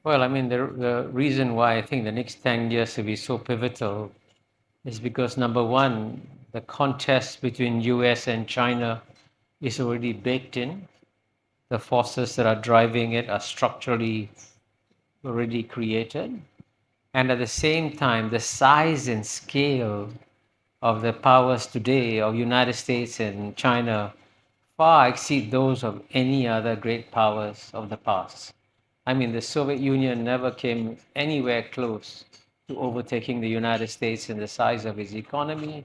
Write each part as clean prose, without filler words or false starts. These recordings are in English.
Well, I mean, the reason why I think the next 10 years will be so pivotal is because number one, the contest between US and China is already baked in. The forces that are driving it are structurally already created. And at the same time, the size and scale of the powers today of United States and China far exceed those of any other great powers of the past. I mean, the Soviet Union never came anywhere close to overtaking the United States in the size of its economy.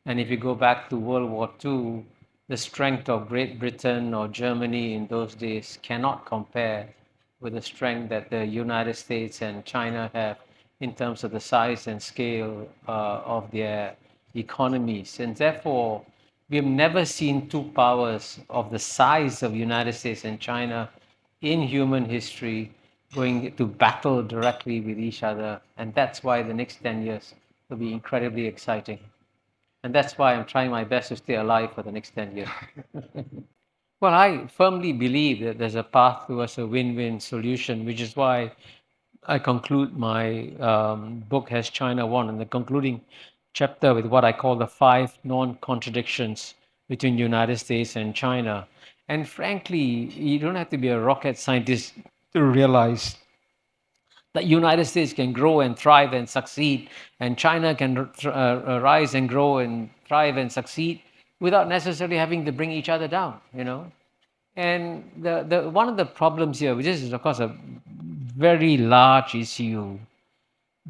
And if you go back to World War II, the strength of Great Britain or Germany in those days cannot compare with the strength that the United States and China have in terms of the size and scale of their economies. And therefore, we have never seen two powers of the size of United States and China in human history going to battle directly with each other. And that's why the next 10 years will be incredibly exciting. And that's why I'm trying my best to stay alive for the next 10 years. Well, I firmly believe that there's a path towards a win-win solution, which is why I conclude my book, Has China Won? And the concluding chapter with what I call the 5 non-contradictions between the United States and China. And frankly, you don't have to be a rocket scientist to realize that United States can grow and thrive and succeed, and China can rise and grow and thrive and succeed without necessarily having to bring each other down, you know. And the one of the problems here, which is of course a very large issue,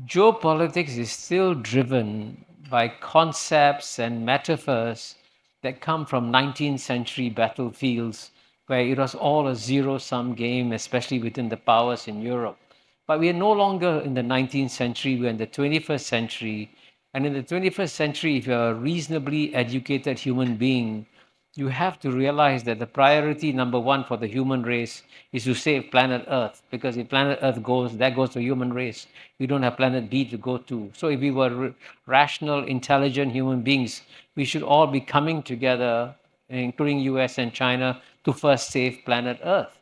geopolitics is still driven by concepts and metaphors that come from 19th century battlefields where it was all a zero-sum game, especially within the powers in Europe. But we are no longer in the 19th century, we're in the 21st century. And in the 21st century, if you're a reasonably educated human being, you have to realize that the priority number one for the human race is to save planet Earth, because if planet Earth goes, that goes to human race. We don't have planet B to go to. So if we were rational, intelligent human beings, we should all be coming together, including US and China, to first save planet Earth.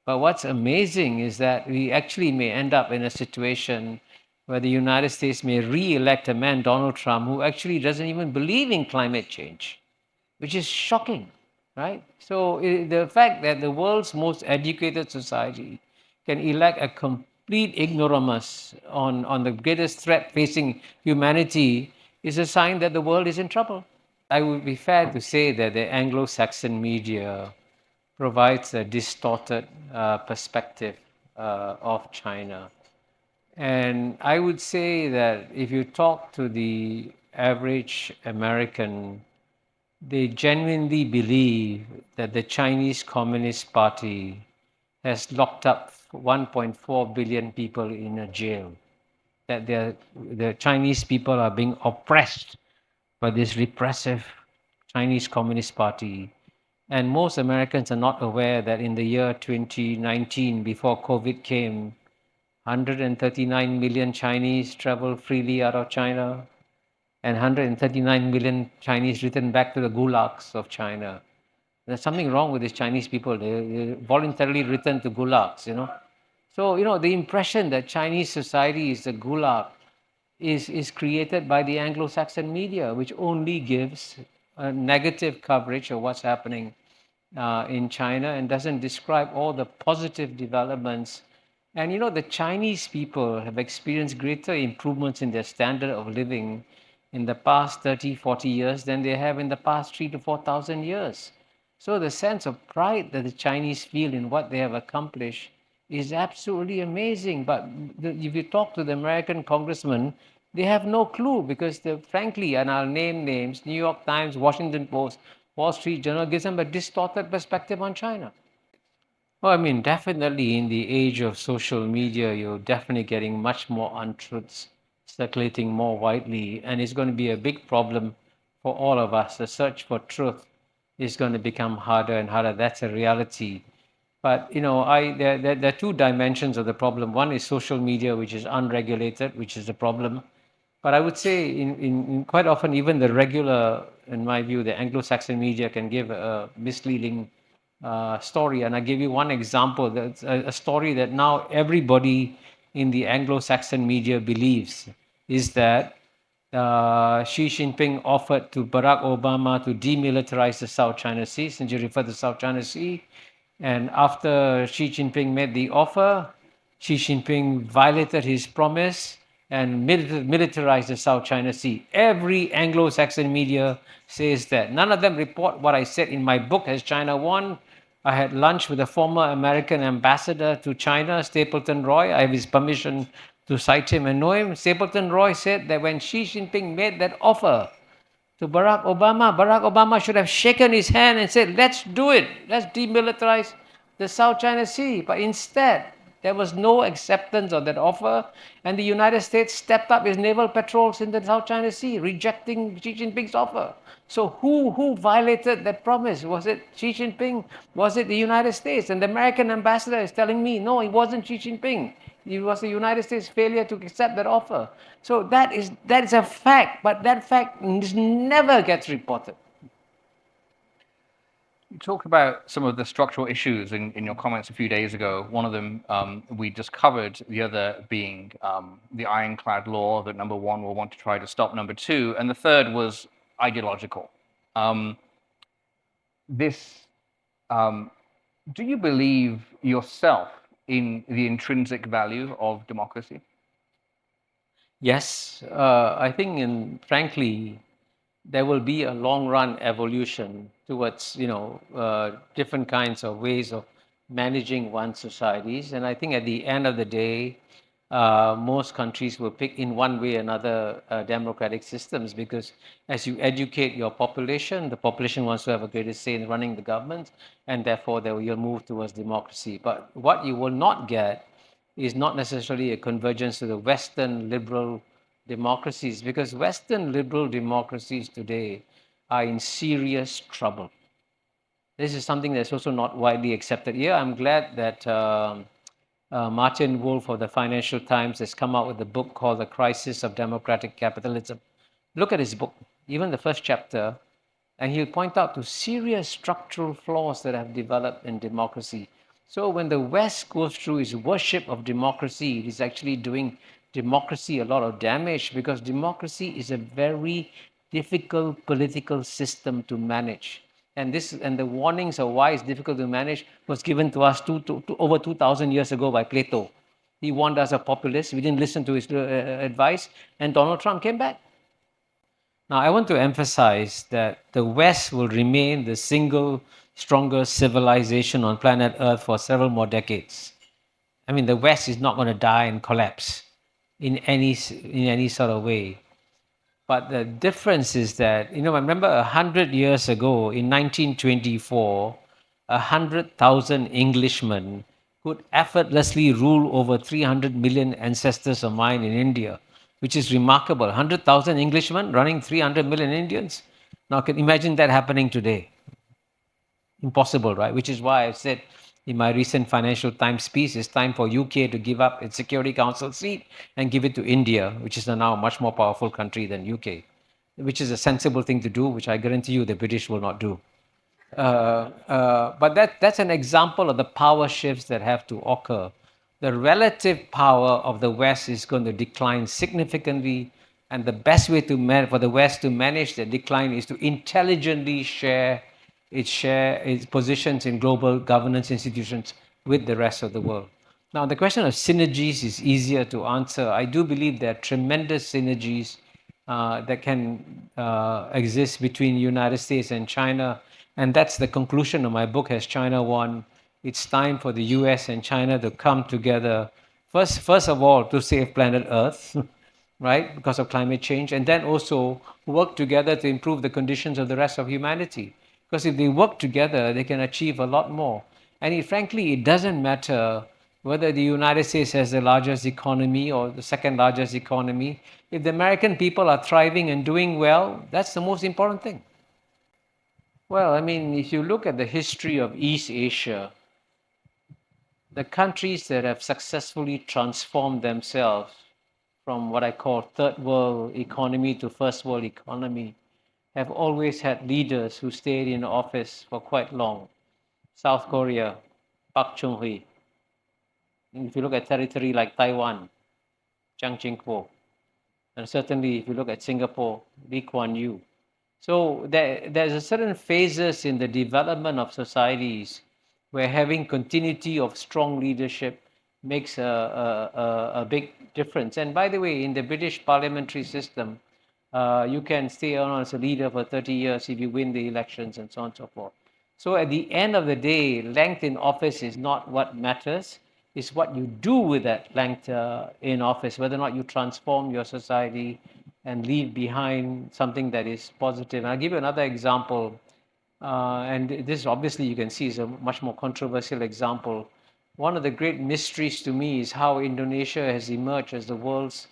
But what's amazing is that we actually may end up in a situation where the United States may re-elect a man, Donald Trump, who actually doesn't even believe in climate change, which is shocking, right? So the fact that the world's most educated society can elect a complete ignoramus on the greatest threat facing humanity is a sign that the world is in trouble. I would be fair to say that the Anglo-Saxon media provides a distorted perspective of China. And I would say that if you talk to the average American, they genuinely believe that the Chinese Communist Party has locked up 1.4 billion people in a jail, that the Chinese people are being oppressed by this repressive Chinese Communist Party. And most Americans are not aware that in the year 2019, before COVID came, 139 million Chinese traveled freely out of China, and 139 million Chinese returned back to the gulags of China. There's something wrong with these Chinese people. They voluntarily return to gulags, you know. So, you know, the impression that Chinese society is a gulag is created by the Anglo-Saxon media, which only gives a negative coverage of what's happening in China and doesn't describe all the positive developments. And, you know, the Chinese people have experienced greater improvements in their standard of living in the past 30, 40 years than they have in the past 3,000 to 4,000 years. So the sense of pride that the Chinese feel in what they have accomplished is absolutely amazing. But if you talk to the American congressmen, they have no clue because, frankly, and I'll name names, New York Times, Washington Post, Wall Street Journal gives them a distorted perspective on China. Well, I mean, definitely in the age of social media, you're definitely getting much more untruths circulating more widely, and it's going to be a big problem for all of us. The search for truth is going to become harder and harder. That's a reality. But you know, there are two dimensions of the problem. One is social media, which is unregulated, which is the problem. But I would say, in quite often, even the regular, in my view, the Anglo-Saxon media can give a misleading story. And I give you one example. That's a story that now everybody in the Anglo-Saxon media believes is that Xi Jinping offered to Barack Obama to demilitarize the South China Sea, since you refer to the South China Sea. And after Xi Jinping made the offer, Xi Jinping violated his promise and militarized the South China Sea. Every Anglo-Saxon media says that. None of them report what I said in my book, Has China Won? I had lunch with a former American ambassador to China, Stapleton Roy. I have his permission to cite him and know him. Stapleton Roy said that when Xi Jinping made that offer to Barack Obama should have shaken his hand and said, let's do it. Let's demilitarize the South China Sea. But instead, there was no acceptance of that offer, and the United States stepped up its naval patrols in the South China Sea, rejecting Xi Jinping's offer. So who violated that promise? Was it Xi Jinping? Was it the United States? And the American ambassador is telling me, no, it wasn't Xi Jinping. It was the United States' failure to accept that offer. So that is a fact, but that fact never gets reported. You talked about some of the structural issues in your comments a few days ago. One of them we just covered, the other being the ironclad law that number one will want to try to stop number two, and the third was ideological. Do you believe yourself in the intrinsic value of democracy? Yes, I think, frankly, there will be a long-run evolution towards, different kinds of ways of managing one's societies. And I think at the end of the day, most countries will pick in one way or another democratic systems, because as you educate your population, the population wants to have a greater say in running the government, and therefore you'll move towards democracy. But what you will not get is not necessarily a convergence to the Western liberal democracies, because Western liberal democracies today are in serious trouble. This is something that's also not widely accepted here. I'm glad that Martin Wolf of the Financial Times has come out with a book called The Crisis of Democratic Capitalism. Look at his book, even the first chapter, and he'll point out to serious structural flaws that have developed in democracy. So when the West goes through its worship of democracy, it is actually doing democracy a lot of damage, because democracy is a very difficult political system to manage. And the warnings of why it's difficult to manage was given to us over 2,000 years ago by Plato. He warned us of populists. We didn't listen to his advice, and Donald Trump came back. Now, I want to emphasize that the West will remain the single strongest civilization on planet Earth for several more decades. I mean, the West is not going to die and collapse in any sort of way. But the difference is that, I remember 100 years ago, in 1924, 100,000 Englishmen could effortlessly rule over 300 million ancestors of mine in India, which is remarkable. 100,000 Englishmen running 300 million Indians. Now, can you imagine that happening today? Impossible, right? Which is why I said in my recent Financial Times piece, it's time for UK to give up its Security Council seat and give it to India, which is now a much more powerful country than UK, which is a sensible thing to do, which I guarantee you the British will not do. But that's an example of the power shifts that have to occur. The relative power of the West is going to decline significantly, and the best way for the West to manage the decline is to intelligently share its positions in global governance institutions with the rest of the world. Now, the question of synergies is easier to answer. I do believe there are tremendous synergies that can exist between the United States and China, and that's the conclusion of my book, Has China Won? It's time for the US and China to come together, first of all, to save planet Earth, right, because of climate change, and then also work together to improve the conditions of the rest of humanity. Because if they work together, they can achieve a lot more. And frankly, it doesn't matter whether the United States has the largest economy or the second largest economy. If the American people are thriving and doing well, that's the most important thing. Well, I mean, if you look at the history of East Asia, the countries that have successfully transformed themselves from what I call third world economy to first world economy have always had leaders who stayed in office for quite long. South Korea, Park Chung-hee. If you look at territory like Taiwan, Chiang Ching-kuo, and certainly if you look at Singapore, Lee Kuan Yew. So there's a certain phases in the development of societies where having continuity of strong leadership makes a big difference. And by the way, in the British parliamentary system, you can stay on as a leader for 30 years if you win the elections and so on and so forth. So at the end of the day, length in office is not what matters. It's what you do with that length in office, whether or not you transform your society and leave behind something that is positive. And I'll give you another example. And this obviously you can see is a much more controversial example. One of the great mysteries to me is how Indonesia has emerged as the world's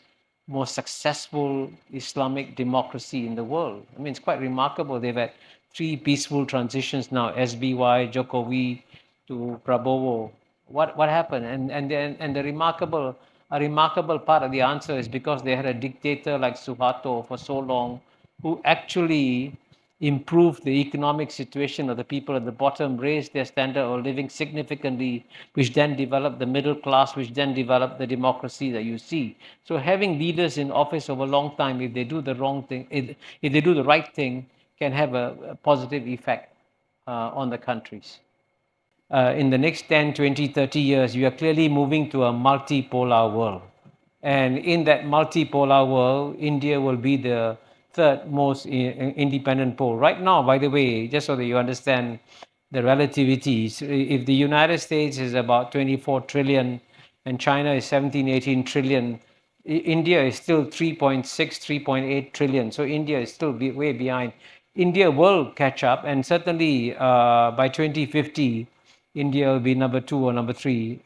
most successful Islamic democracy in the world. I mean, it's quite remarkable. They've had 3 peaceful transitions now, SBY, Jokowi to Prabowo. What happened? And the a remarkable part of the answer is because they had a dictator like Suharto for so long, who actually improved the economic situation of the people at the bottom, raised their standard of living significantly, which then developed the middle class, which then developed the democracy that you see. So having leaders in office over a long time, if they do the wrong thing, if they do the right thing, can have a positive effect on the countries. In the next 10, 20, 30 years, we are clearly moving to a multipolar world. And in that multipolar world, India will be the third most independent pole. Right now, by the way, just so that you understand the relativities, if the United States is about 24 trillion and China is 17, 18 trillion, India is still 3.6, 3.8 trillion. So India is still way behind. India will catch up, and certainly by 2050, India will be number 2 or number 3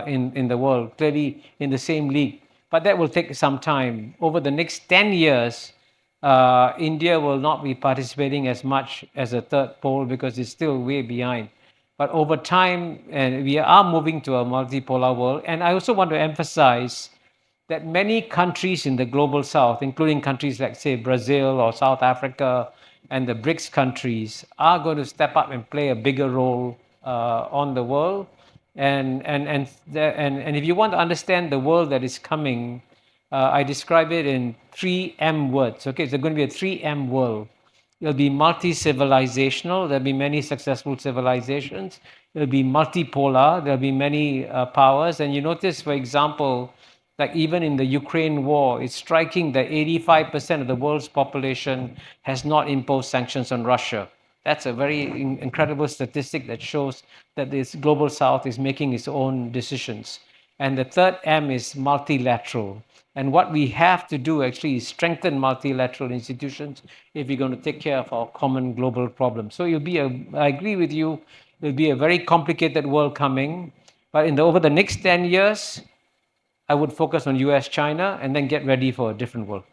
in the world, clearly in the same league. But that will take some time. Over the next 10 years, India will not be participating as much as a third pole because it's still way behind. But over time, and we are moving to a multipolar world. And I also want to emphasize that many countries in the global south, including countries like, say, Brazil or South Africa and the BRICS countries, are going to step up and play a bigger role on the world. And if you want to understand the world that is coming, I describe it in 3M words. Okay, it's going to be a 3M world. It'll be multi-civilizational. There'll be many successful civilizations. It'll be multipolar. There'll be many powers. And you notice, for example, like even in the Ukraine war, it's striking that 85% of the world's population has not imposed sanctions on Russia. That's a very incredible statistic that shows that this global south is making its own decisions. And the third M is multilateral. And what we have to do actually is strengthen multilateral institutions if we're going to take care of our common global problems. So I agree with you, it'll be a very complicated world coming. But over the next 10 years, I would focus on US, China, and then get ready for a different world.